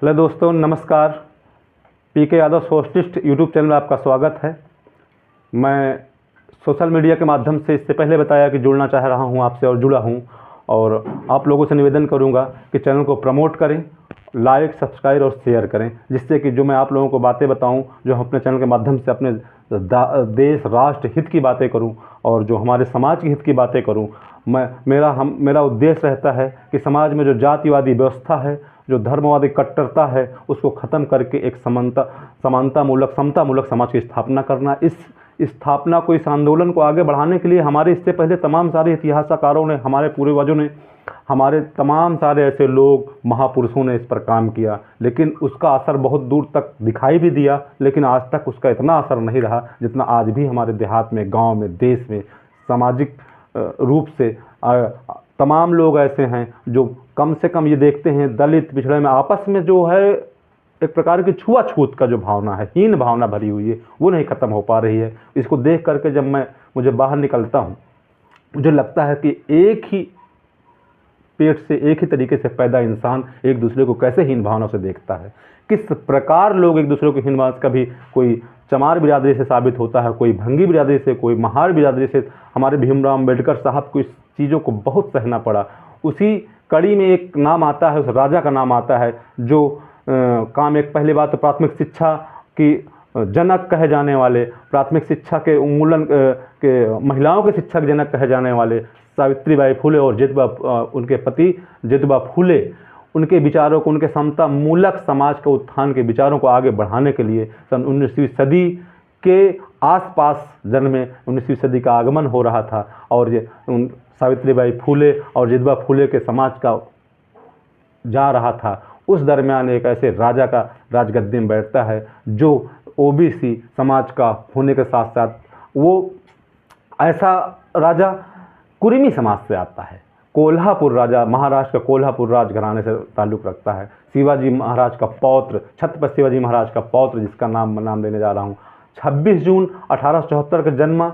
Hello दोस्तों, नमस्कार। पीके Yadav socialist YouTube channel में आपका स्वागत है। मैं सोशल मीडिया के माध्यम से इससे पहले बताया कि जुड़ना चाह रहा हूं आपसे और जुड़ा हूं, और आप लोगों से निवेदन करूंगा कि चैनल को प्रमोट करें, लाइक, सब्सक्राइब और शेयर करें, जिससे कि जो मैं आप लोगों को बातें बताऊं, जो हम अपने चैनल के माध्यम से अपने देश राष्ट्र हित की बातें करूं और जो हमारे समाज के हित की बातें करूं। मेरा उद्देश्य रहता है कि समाज में जो जातिवादी व्यवस्था है, जो धर्मवादी कट्टरता है, उसको ख़त्म करके एक समता मूलक समाज की स्थापना करना। इस स्थापना को, इस आंदोलन को आगे बढ़ाने के लिए हमारे इससे पहले तमाम सारे इतिहासकारों ने, हमारे पूर्वजों ने, हमारे तमाम सारे ऐसे लोग, महापुरुषों ने इस पर काम किया, लेकिन उसका असर बहुत दूर तक दिखाई भी दिया, लेकिन आज तक उसका इतना असर नहीं रहा जितना आज भी हमारे देहात में, गांव में, देश में सामाजिक रूप से तमाम लोग ऐसे हैं जो कम से कम ये देखते हैं दलित पिछड़े में आपस में जो है एक प्रकार की छुआछूत का जो भावना है, हीन भावना भरी हुई है, वो नहीं ख़त्म हो पा रही है। इसको देख करके जब मुझे बाहर निकलता हूँ, मुझे लगता है कि एक ही पेट से एक ही तरीके से पैदा इंसान एक दूसरे को कैसे हीन भावना से देखता है, किस प्रकार लोग एक दूसरे को हीन भावना, कभी कोई चमार बिरादरी से साबित होता है, कोई भंगी बिरादरी से, कोई महार बिरादरी से। हमारे भीमराव अम्बेडकर साहब को इस चीज़ों को बहुत सहना पड़ा। उसी कड़ी में एक नाम आता है, उस राजा का नाम आता है जो एक पहली बात तो प्राथमिक शिक्षा की जनक कहे जाने वाले, प्राथमिक शिक्षा के उन्मूलन के महिलाओं के शिक्षा के जनक कहे जाने वाले सावित्रीबाई फुले और उनके पति ज्योतिबा फुले, उनके विचारों को, उनके समता मूलक समाज के उत्थान के विचारों को आगे बढ़ाने के लिए सन 19वीं सदी के आसपास जन्मे, 19वीं सदी का आगमन हो रहा था, और ये सावित्रीबाई फुले और ज्योतिबा फुले के समाज का जा रहा था। उस दरमियान एक ऐसे राजा का राजगद्दी में बैठता है जो ओबीसी समाज का होने के साथ साथ वो ऐसा राजा कुर्मी समाज से आता है। कोल्हापुर राजा, महाराष्ट्र का कोल्हापुर राजघराने से ताल्लुक़ रखता है। शिवाजी महाराज का पौत्र, छत्रपति शिवाजी महाराज का पौत्र, जिसका नाम लेने जा रहा हूँ। 26 जून 1874 का जन्म,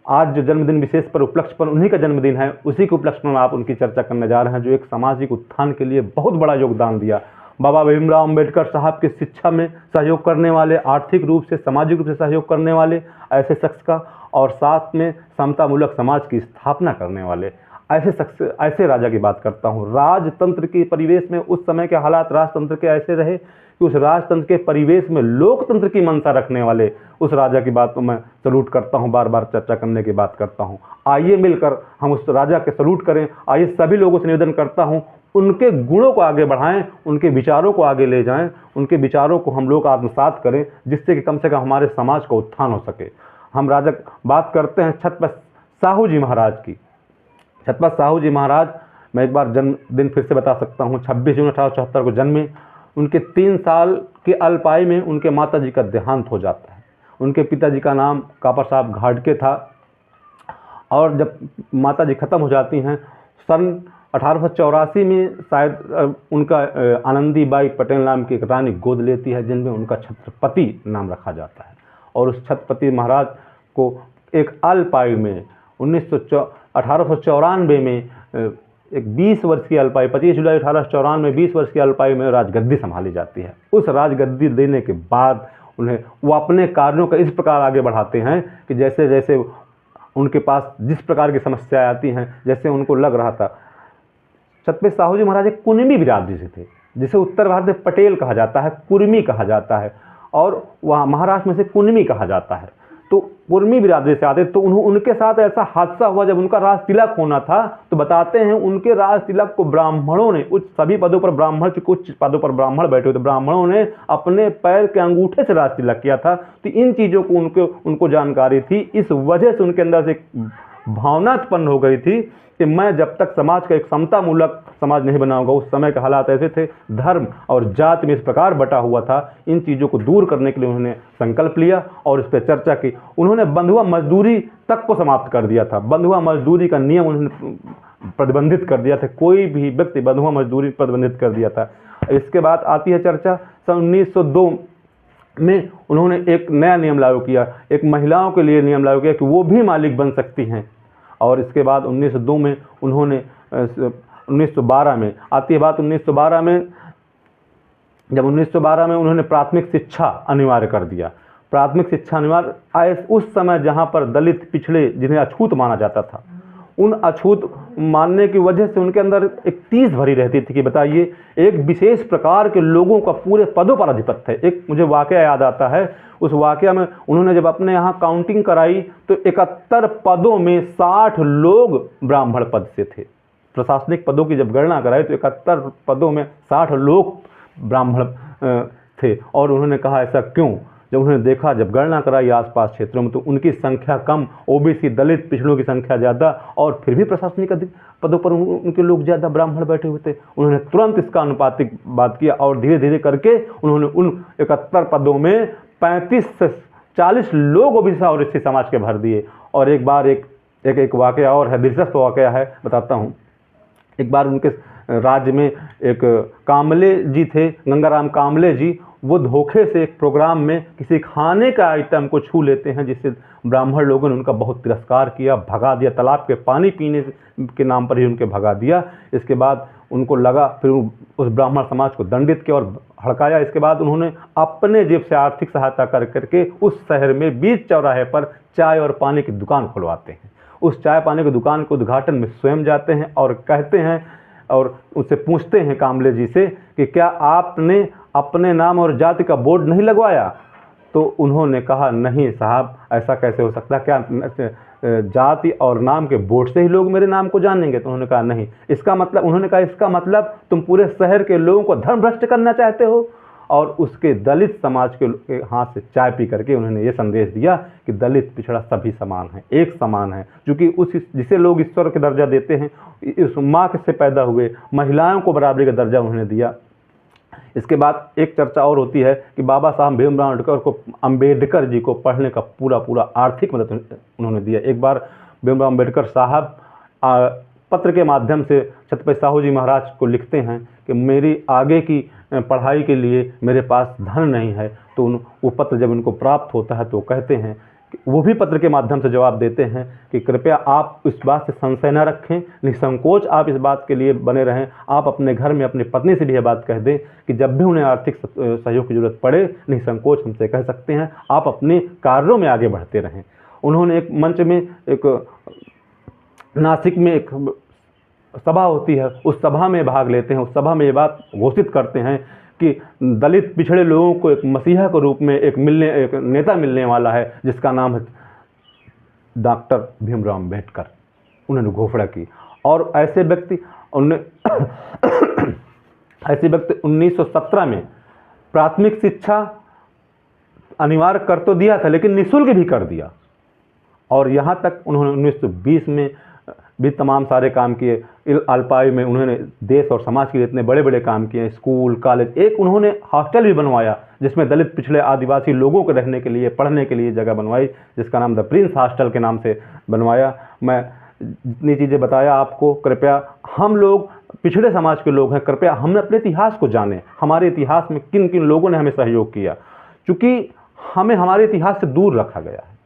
आज जो जन्मदिन विशेष पर उपलक्ष्य पर उन्हीं का जन्मदिन है, उसी के उपलक्ष्य में आप उनकी चर्चा करने जा रहे हैं, जो एक सामाजिक उत्थान के लिए बहुत बड़ा योगदान दिया। बाबा भीमराव अम्बेडकर साहब की शिक्षा में सहयोग करने वाले, आर्थिक रूप से, सामाजिक रूप से सहयोग करने वाले ऐसे शख्स का, और साथ में समतामूलक समाज की स्थापना करने वाले ऐसे राजा की बात करता हूँ। राजतंत्र के परिवेश में उस समय के हालात राजतंत्र के ऐसे रहे कि उस राजतंत्र के परिवेश में लोकतंत्र की मंशा रखने वाले उस राजा की बात को मैं सलूट करता हूँ, बार बार चर्चा करने की बात करता हूँ। आइए मिलकर हम उस राजा के सलूट करें। आइए सभी लोगों से निवेदन करता हूँ, उनके गुणों को आगे बढ़ाएं, उनके विचारों को आगे ले जाएं, उनके विचारों को हम लोग आत्मसात करें, जिससे कि कम से कम हमारे समाज का उत्थान हो सके। हम राजा बात करते हैं छत्रपति साहू जी महाराज की। छत्रपति साहू जी महाराज, मैं एक बार जन्मदिन फिर से बता सकता हूँ। 26 जून 1874 को जन्मे। उनके 3 साल की अल्पायु में उनके माता जी का देहांत हो जाता है। उनके पिताजी का नाम कापर साहब घाटके था, और जब माता जी खत्म हो जाती हैं सन 1884 में शायद उनका आनंदीबाई पटेल नाम की एक रानी गोद लेती है, जिनमें उनका छत्रपति नाम रखा जाता है। और उस छत्रपति महाराज को एक अल्पायु में 1894 में एक 20 वर्ष की अल्पायु, 25 जुलाई 1894 में 20 वर्ष की अल्पायु में राजगद्दी संभाली जाती है। उस राजगद्दी देने के बाद वो अपने कार्यों का इस प्रकार आगे बढ़ाते हैं कि जैसे जैसे उनके पास जिस प्रकार की समस्याएं आती हैं, जैसे उनको लग रहा था। छत्रपति साहू जी महाराज एक कुर्मी बिरादरी से थे, जिसे उत्तर भारत में पटेल कहा जाता है, कुर्मी कहा जाता है, और वहाँ महाराष्ट्र में से कुर्मी कहा जाता है। तो कुर्मी बिरादरी से आते, तो उनके साथ ऐसा हादसा हुआ जब उनका राज तिलक होना था, तो बताते हैं उनके राज तिलक को ब्राह्मणों ने, उच्च सभी पदों पर ब्राह्मण, उच्च पदों पर ब्राह्मण बैठे हुए थे, ब्राह्मणों ने अपने पैर के अंगूठे से राज तिलक किया था। तो इन चीज़ों को उनको जानकारी थी। इस वजह से उनके अंदर से एक भावना उत्पन्न हो गई थी कि मैं जब तक समाज का एक समता मूलक समाज नहीं बनाऊंगा। उस समय के हालात ऐसे थे, धर्म और जाति में इस प्रकार बटा हुआ था। इन चीज़ों को दूर करने के लिए उन्होंने संकल्प लिया और इस पर चर्चा की। उन्होंने बंधुआ मजदूरी तक को समाप्त कर दिया था। बंधुआ मजदूरी का नियम उन्होंने प्रतिबंधित कर दिया था। कोई भी व्यक्ति बंधुआ मजदूरी प्रतिबंधित कर दिया था। इसके बाद आती है चर्चा सन 1902 में उन्होंने एक नया नियम लागू किया, एक महिलाओं के लिए नियम लागू किया कि वो भी मालिक बन सकती हैं। और इसके बाद 1902 में उन्होंने 1912 में आती है बात, 1912 में जब 1912 में उन्होंने प्राथमिक शिक्षा अनिवार्य कर दिया। प्राथमिक शिक्षा अनिवार्य आए उस समय जहाँ पर दलित पिछड़े जिन्हें अछूत माना जाता था, उन अछूत मानने की वजह से उनके अंदर एक तीस भरी रहती थी कि बताइए एक विशेष प्रकार के लोगों का पूरे पदों पर अधिपत्य है। एक मुझे वाकया याद आता है, उस वाकया में उन्होंने जब अपने यहाँ काउंटिंग कराई तो 71 पदों में 60 लोग ब्राह्मण पद से थे। प्रशासनिक पदों की जब गणना कराई तो 71 पदों में 60 लोग ब्राह्मण थे। और उन्होंने कहा ऐसा क्यों? जब उन्होंने देखा, जब गणना कराई आसपास क्षेत्रों में तो उनकी संख्या कम, ओबीसी दलित पिछड़ों की संख्या ज़्यादा, और फिर भी प्रशासनिक अधिक पदों पर उनके लोग ज़्यादा ब्राह्मण बैठे हुए थे। उन्होंने तुरंत इसका अनुपातिक बात किया और धीरे धीरे करके उन्होंने उन 71 पदों में 35 से 40 लोग ओबीसी और एससी समाज के भर दिए। और एक बार एक वाकया और है, दिलचस्प वाकया है, बताता हूँ। एक बार उनके राज्य में एक कामले जी थे, गंगाराम कामले जी, वो धोखे से एक प्रोग्राम में किसी खाने का आइटम को छू लेते हैं, जिससे ब्राह्मण लोगों ने उनका बहुत तिरस्कार किया, भगा दिया, तालाब के पानी पीने के नाम पर ही उनके भगा दिया। इसके बाद उनको लगा, फिर उस ब्राह्मण समाज को दंडित किया और हड़काया। इसके बाद उन्होंने अपने जेब से आर्थिक सहायता कर करके उस शहर में बीच चौराहे पर चाय और पानी की दुकान खुलवाते हैं। उस चाय पानी की दुकान के उद्घाटन में स्वयं जाते हैं और कहते हैं और उससे पूछते हैं कामले जी से कि क्या आपने अपने नाम और जाति का बोर्ड नहीं लगवाया? तो उन्होंने कहा नहीं साहब, ऐसा कैसे हो सकता, क्या जाति और नाम के बोर्ड से ही लोग मेरे नाम को जानेंगे? तो उन्होंने कहा नहीं। इसका मतलब, उन्होंने कहा इसका मतलब तुम पूरे शहर के लोगों को धर्म भ्रष्ट करना चाहते हो। और उसके दलित समाज के हाथ से चाय पी करके उन्होंने ये संदेश दिया कि दलित पिछड़ा सभी समान है, एक समान है, क्योंकि उस जिसे लोग ईश्वर का दर्जा देते हैं, इस माँ से पैदा हुए महिलाओं को बराबरी का दर्जा उन्होंने दिया। इसके बाद एक चर्चा और होती है कि बाबा साहब भीमराव अम्बेडकर जी को पढ़ने का पूरा आर्थिक मदद उन्होंने दिया। एक बार भीमराव अम्बेडकर साहब पत्र के माध्यम से छत्रपति साहू जी महाराज को लिखते हैं कि मेरी आगे की पढ़ाई के लिए मेरे पास धन नहीं है। तो वो पत्र जब उनको प्राप्त होता है तो कहते हैं, वो भी पत्र के माध्यम से जवाब देते हैं कि कृपया आप इस बात से संशय न रखें, निसंकोच आप इस बात के लिए बने रहें। आप अपने घर में अपनी पत्नी से भी यह बात कह दें कि जब भी उन्हें आर्थिक सहयोग की जरूरत पड़े, निसंकोच हमसे कह सकते हैं, आप अपने कार्यों में आगे बढ़ते रहें। उन्होंने एक मंच में, एक नासिक में एक सभा होती है, उस सभा में भाग लेते हैं। उस सभा में ये बात घोषित करते हैं कि दलित पिछड़े लोगों को एक मसीहा के रूप में एक नेता मिलने वाला है, जिसका नाम है डॉक्टर भीमराव अम्बेडकर। उन्होंने घोषणा की। और ऐसे व्यक्ति 1917 में प्राथमिक शिक्षा अनिवार्य कर तो दिया था, लेकिन निःशुल्क भी कर दिया। और यहाँ तक उन्होंने 1920 में भी तमाम सारे काम किए। अल्पायु में उन्होंने देश और समाज के लिए इतने बड़े बड़े काम किए, स्कूल, कॉलेज। एक उन्होंने हॉस्टल भी बनवाया जिसमें दलित पिछड़े आदिवासी लोगों को रहने के लिए, पढ़ने के लिए जगह बनवाई, जिसका नाम द प्रिंस हॉस्टल के नाम से बनवाया। मैं जितनी चीज़ें बताया आपको, कृपया हम लोग पिछड़े समाज के लोग हैं, कृपया हम अपने इतिहास को जानें। हमारे इतिहास में किन किन लोगों ने हमें सहयोग किया, क्योंकि हमें हमारे इतिहास से दूर रखा गया है।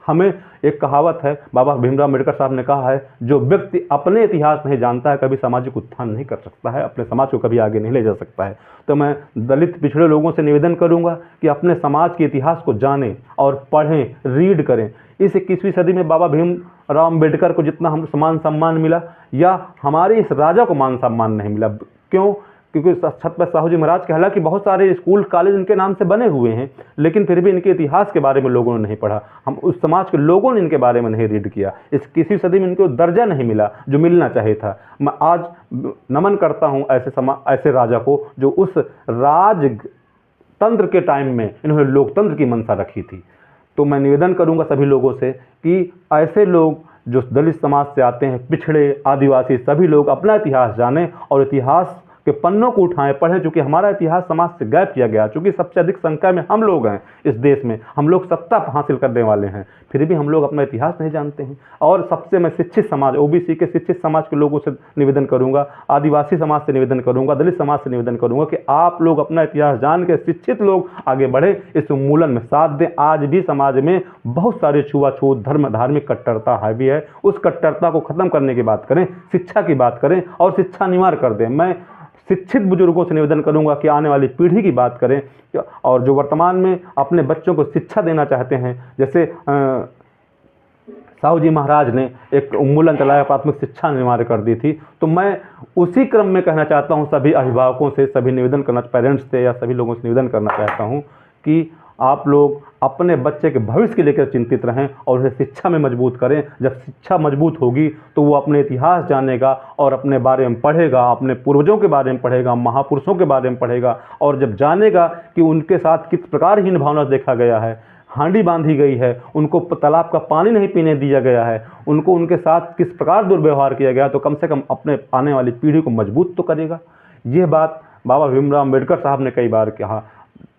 हमें एक कहावत है, बाबा भीमराव अम्बेडकर साहब ने कहा है, जो व्यक्ति अपने इतिहास नहीं जानता है कभी सामाजिक उत्थान नहीं कर सकता है, अपने समाज को कभी आगे नहीं ले जा सकता है। तो मैं दलित पिछड़े लोगों से निवेदन करूंगा कि अपने समाज के इतिहास को जानें और पढ़ें, रीड करें। इस 21वीं सदी में बाबा भीमराव अम्बेडकर को जितना हम मान सम्मान मिला, या हमारे इस राजा को मान सम्मान नहीं मिला। क्यों? क्योंकि छत्रपति साहू जी महाराज के हालांकि बहुत सारे स्कूल कॉलेज इनके नाम से बने हुए हैं, लेकिन फिर भी इनके इतिहास के बारे में लोगों ने नहीं पढ़ा। हम उस समाज के लोगों ने इनके बारे में नहीं रीड किया। इस किसी सदी में इनको दर्जा नहीं मिला जो मिलना चाहिए था। मैं आज नमन करता हूँ ऐसे राजा को जो उस राजतंत्र के टाइम में इन्होंने लोकतंत्र की मंशा रखी थी। तो मैं निवेदन करूँगा सभी लोगों से कि ऐसे लोग जो दलित समाज से आते हैं, पिछड़े, आदिवासी, सभी लोग अपना इतिहास जानें और इतिहास के पन्नों को उठाएं, पढ़ें। चूँकि हमारा इतिहास समाज से गायब किया गया, चूँकि सबसे अधिक संख्या में हम लोग हैं इस देश में, हम लोग सत्ता हासिल करने वाले हैं, फिर भी हम लोग अपना इतिहास नहीं जानते हैं। और सबसे मैं शिक्षित समाज, ओबीसी के शिक्षित समाज के लोगों से निवेदन करूंगा, आदिवासी समाज से निवेदन करूंगा, दलित समाज से निवेदन करूंगा कि आप लोग अपना इतिहास जान के शिक्षित लोग आगे बढ़े, इस उन्मूलन में साथ दें। आज भी समाज में बहुत सारे छुआछूत, धार्मिक कट्टरता हावी है। उस कट्टरता को खत्म करने की बात करें, शिक्षा की बात करें और शिक्षा अनिवार्य कर दें। मैं शिक्षित बुजुर्गों से निवेदन करूंगा कि आने वाली पीढ़ी की बात करें और जो वर्तमान में अपने बच्चों को शिक्षा देना चाहते हैं, जैसे साहू जी महाराज ने एक उन्मूलन चलाया, प्राथमिक शिक्षा अनिवार्य कर दी थी। तो मैं उसी क्रम में कहना चाहता हूं सभी अभिभावकों से, सभी निवेदन करना, पेरेंट्स से या सभी लोगों से निवेदन करना चाहता हूं कि आप लोग अपने बच्चे के भविष्य के लेकर चिंतित रहें और उन्हें शिक्षा में मजबूत करें। जब शिक्षा मजबूत होगी तो वो अपने इतिहास जानेगा और अपने बारे में पढ़ेगा, अपने पूर्वजों के बारे में पढ़ेगा, महापुरुषों के बारे में पढ़ेगा। और जब जानेगा कि उनके साथ किस प्रकार हीन भावना देखा गया है, हांडी बांधी गई है, उनको तालाब का पानी नहीं पीने दिया गया है, उनको उनके साथ किस प्रकार दुर्व्यवहार किया गया, तो कम से कम अपने आने वाली पीढ़ी को मजबूत तो करेगा। ये बात बाबा भीमराव अम्बेडकर साहब ने कई बार कहा।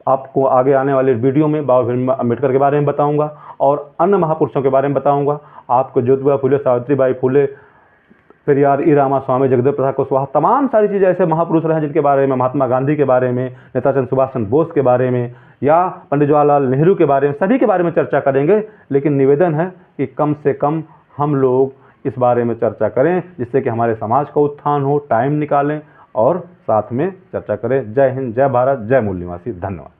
आपको आगे आने वाले वीडियो में बाबा भीमराव अम्बेडकर के बारे में बताऊंगा और अन्य महापुरुषों के बारे में बताऊंगा। आपको ज्योतिबा फुले, सावित्रीबाई फुले, पेरियार, ई रामा स्वामी, जगदेव प्रसाद कुशवाहा, तमाम सारी चीज़ें ऐसे महापुरुष रहे जिनके बारे में, महात्मा गांधी के बारे में, नेताजी सुभाष चंद्र बोस के बारे में या पंडित जवाहरलाल नेहरू के बारे में, सभी के बारे में चर्चा करेंगे। लेकिन निवेदन है कि कम से कम हम लोग इस बारे में चर्चा करें जिससे कि हमारे समाज का उत्थान हो। टाइम निकालें और साथ में चर्चा करें। जय हिंद, जय भारत, जय मूल निवासी। धन्यवाद।